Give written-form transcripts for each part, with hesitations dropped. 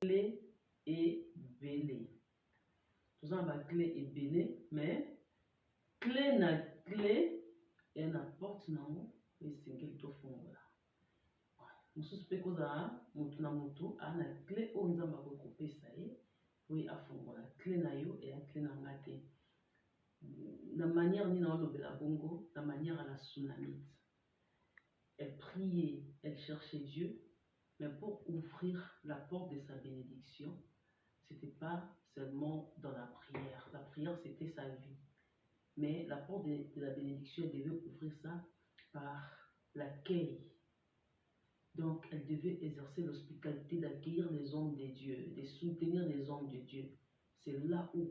clé et belé. Tout ça, ma clé et belé, mais clé na clé et na porte na mo et single to fongola. Mosusu pe kozala mutu na mutu ana clé oyo nzambe akokopesa ye oyo afongola clé na yo eya clé na nga te. La manière nini naolobela bongo, la manière à la Sunamite. Elle priait, elle cherchait Dieu, mais pour ouvrir la porte de sa bénédiction, c'était pas seulement dans la prière. La prière, c'était sa vie. Mais la porte de la bénédiction, elle devait ouvrir ça par l'accueil. Donc, elle devait exercer l'hospitalité d'accueillir les hommes de Dieu, de soutenir les hommes de Dieu. C'est là où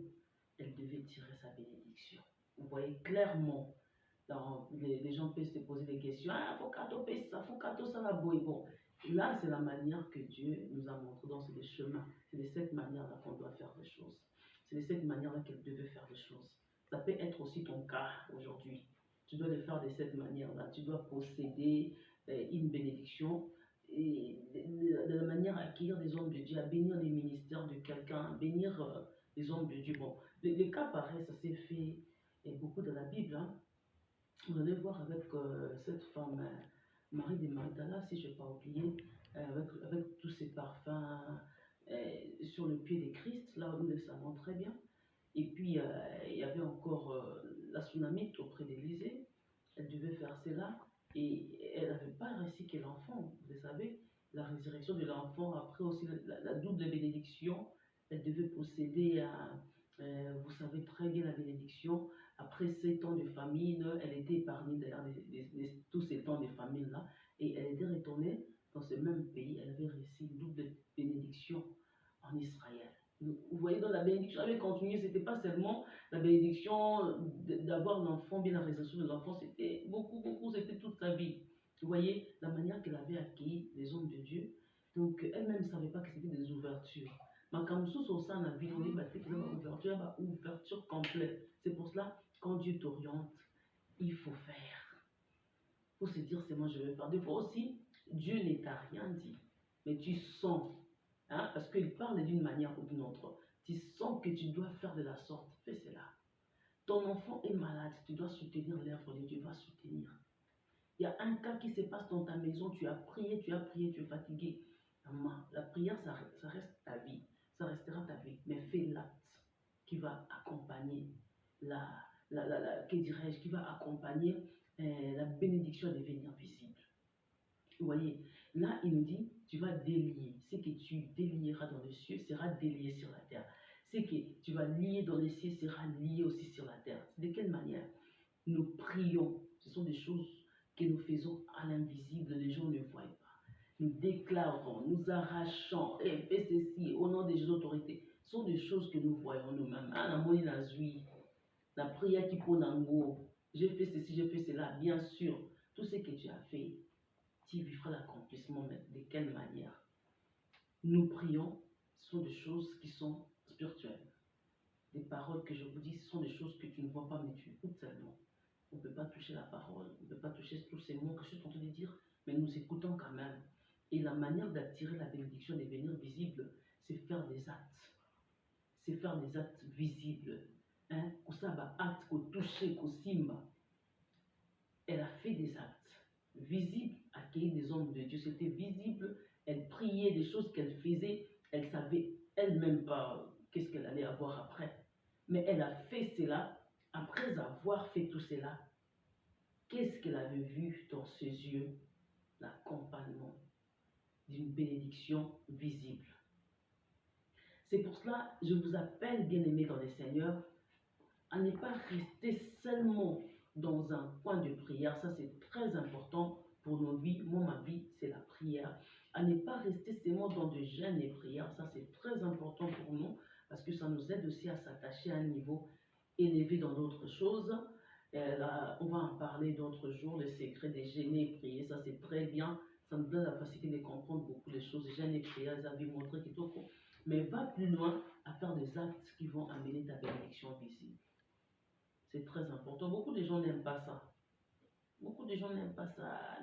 elle devait tirer sa bénédiction. Vous voyez clairement, les gens peuvent se poser des questions. Ah, faut ça, faut ça va beau. Bon, là, c'est la manière que Dieu nous a montré dans ce chemin. C'est de cette manière-là qu'on doit faire des choses. C'est de cette manière-là qu'elle devait faire des choses. Ça peut être aussi ton cas aujourd'hui. Tu dois le faire de cette manière-là. Tu dois posséder une bénédiction et de la manière à accueillir des hommes de Dieu, à bénir les ministères de quelqu'un, à bénir les hommes de Dieu. Bon, les cas pareils, ça s'est fait et beaucoup dans la Bible. Hein. Vous allez voir avec cette femme, Marie de Magdala, si je n'ai pas oublié, avec tous ses parfums sur le pied de Christ, là où nous le savons très bien. Et puis, il y avait encore la Sunamite auprès d'Élisée. Elle devait faire cela et elle n'avait pas réussi que l'enfant. Vous savez, la résurrection de l'enfant, après aussi la double bénédiction, elle devait posséder, vous savez très bien la bénédiction. Après 7 ans de famine, elle était épargnée d'ailleurs tous ces temps de famine-là. Et elle était retournée dans ce même pays. Elle avait réussi une double bénédiction en Israël. Vous voyez, dans la bénédiction avait continué, ce n'était pas seulement la bénédiction d'avoir l'enfant, bien la résurrection de l'enfant, c'était beaucoup, c'était toute sa vie. Vous voyez, la manière qu'elle avait accueilli les hommes de Dieu. Donc, elle-même ne savait pas que c'était des ouvertures. Mais quand nous sommes au sein de la vie, on dit que c'est une ouverture complète. C'est pour cela, quand Dieu t'oriente, il faut faire. Il faut se dire, c'est moi, je vais faire. Des fois aussi, Dieu ne t'a rien dit, mais tu sens. Hein, parce qu'il parle d'une manière ou d'une autre. Tu sens que tu dois faire de la sorte. Fais cela. Ton enfant est malade. Tu dois soutenir l'œuvre de Dieu. Va soutenir. Il y a un cas qui se passe dans ta maison. Tu as prié, tu es fatigué. Maman, la prière, ça reste ta vie. Ça restera ta vie. Mais fais l'acte qui va accompagner que dirais-je, qui va accompagner la bénédiction à devenir visible. Vous voyez, là, il nous dit, tu vas délier. Ce que tu délieras dans les cieux sera délié sur la terre. Ce que tu vas lier dans les cieux sera lié aussi sur la terre. De quelle manière? Nous prions. Ce sont des choses que nous faisons à l'invisible. Les gens ne voient pas. Nous déclarons, nous arrachons, et fais ceci au nom des autorités. Ce sont des choses que nous voyons nous-mêmes. Ah, la moni la zui, la prière qui prend en gros. J'ai fait ceci, j'ai fait cela. Bien sûr, tout ce que tu as fait, tu vivras l'accomplissement, mais de quelle manière? Nous prions, ce sont des choses qui sont spirituelles. Des paroles que je vous dis, ce sont des choses que tu ne vois pas, mais tu écoutes seulement. On ne peut pas toucher la parole, on ne peut pas toucher tous ces mots que je suis en train de dire, mais nous écoutons quand même. Et la manière d'attirer la bénédiction, de devenir visible, c'est faire des actes. C'est faire des actes visibles. Hein? Acte, toucher, simba. Elle a fait des actes visibles, accueillir des hommes de Dieu. C'était visible. Elle priait des choses qu'elle faisait. Elle savait elle-même pas qu'est-ce qu'elle allait avoir après. Mais elle a fait cela. Après avoir fait tout cela, qu'est-ce qu'elle avait vu dans ses yeux? L'accompagnement d'une bénédiction visible. C'est pour cela que je vous appelle, bien-aimés dans le Seigneur, à ne pas rester seulement dans un coin de prière. Ça, c'est très important pour nos vies. Moi, ma vie, c'est la prière. À ne pas rester seulement dans de jeûnes et prières. Ça, c'est très important pour nous parce que ça nous aide aussi à s'attacher à un niveau élevé dans d'autres choses. Là, on va en parler d'autres jours, le secret des jeûnes et prières. Ça, c'est très bien. Ça nous donne la facilité de comprendre beaucoup de choses. Jeûnes et prières, vous avez montré qu'il faut. Mais va plus loin à faire des actes qui vont amener ta bénédiction visible. C'est très important. Beaucoup de gens n'aiment pas ça. Beaucoup de gens n'aiment pas ça.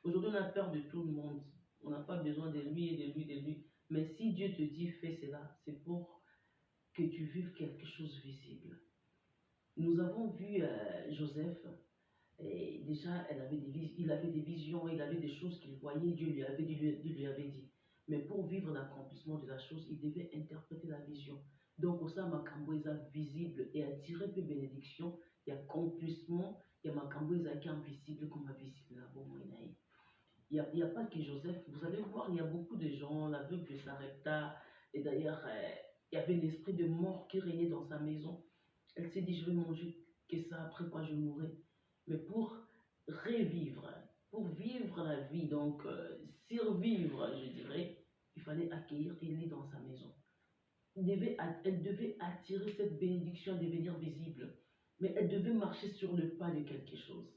Aujourd'hui, on a peur de tout le monde. On n'a pas besoin de lui, de lui, de lui. Mais si Dieu te dit fais cela, c'est pour que tu vives quelque chose visible. Nous avons vu Joseph, et déjà il avait des visions, il avait des choses qu'il voyait, Dieu lui avait dit. Mais pour vivre l'accomplissement de la chose, il devait interpréter la vision. Donc, au sein de Makambo, visible et attirer peu bénédiction, il y a accomplissement, il y a Makambo qui est invisible comme invisible là, bon, il n'y a pas que Joseph. Vous allez voir, il y a beaucoup de gens, la veuve de Sarepta, et d'ailleurs, il y avait l'esprit de mort qui régnait dans sa maison. Elle s'est dit, je vais manger que ça, après quoi je mourrai. Mais pour revivre, pour vivre la vie, donc survivre, je dirais, il fallait accueillir Élie dans sa maison. Elle devait attirer cette bénédiction, devenir visible. Mais elle devait marcher sur le pas de quelque chose.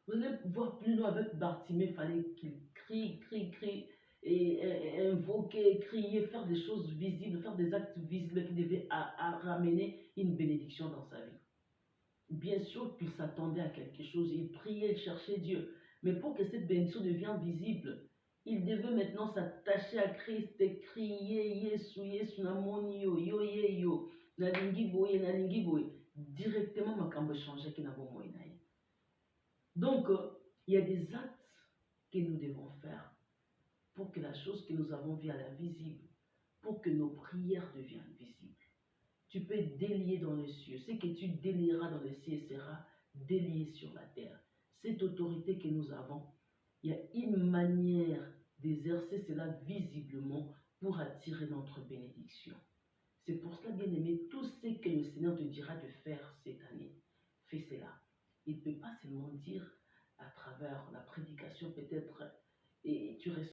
Vous allez voir plus loin avec Bartimée, il fallait qu'il crie, crie, crie, et invoquer, crier, faire des choses visibles, faire des actes visibles qui devaient ramener une bénédiction dans sa vie. Bien sûr qu'il s'attendait à quelque chose, il priait, il cherchait Dieu. Mais pour que cette bénédiction devienne visible, il devait maintenant s'attacher à Christ et crier Yesu, Yesu namoni yo, yo ye yo, nalingi boye, nalingi boye. Directement, makambo changeait qui n'a pas moyen. Donc, il y a des actes que nous devons faire pour que la chose que nous avons vue à la visible, pour que nos prières deviennent visibles. Tu peux délier dans les cieux. Ce que tu délieras dans les cieux sera délié sur la terre. Cette autorité que nous avons, il y a une manière d'exercer cela visiblement pour attirer notre bénédiction. C'est pour cela, bien-aimé, tout ce que le Seigneur te dira de faire cette année, fais cela. Il ne peut pas seulement dire à travers la prédication peut-être, et tu restes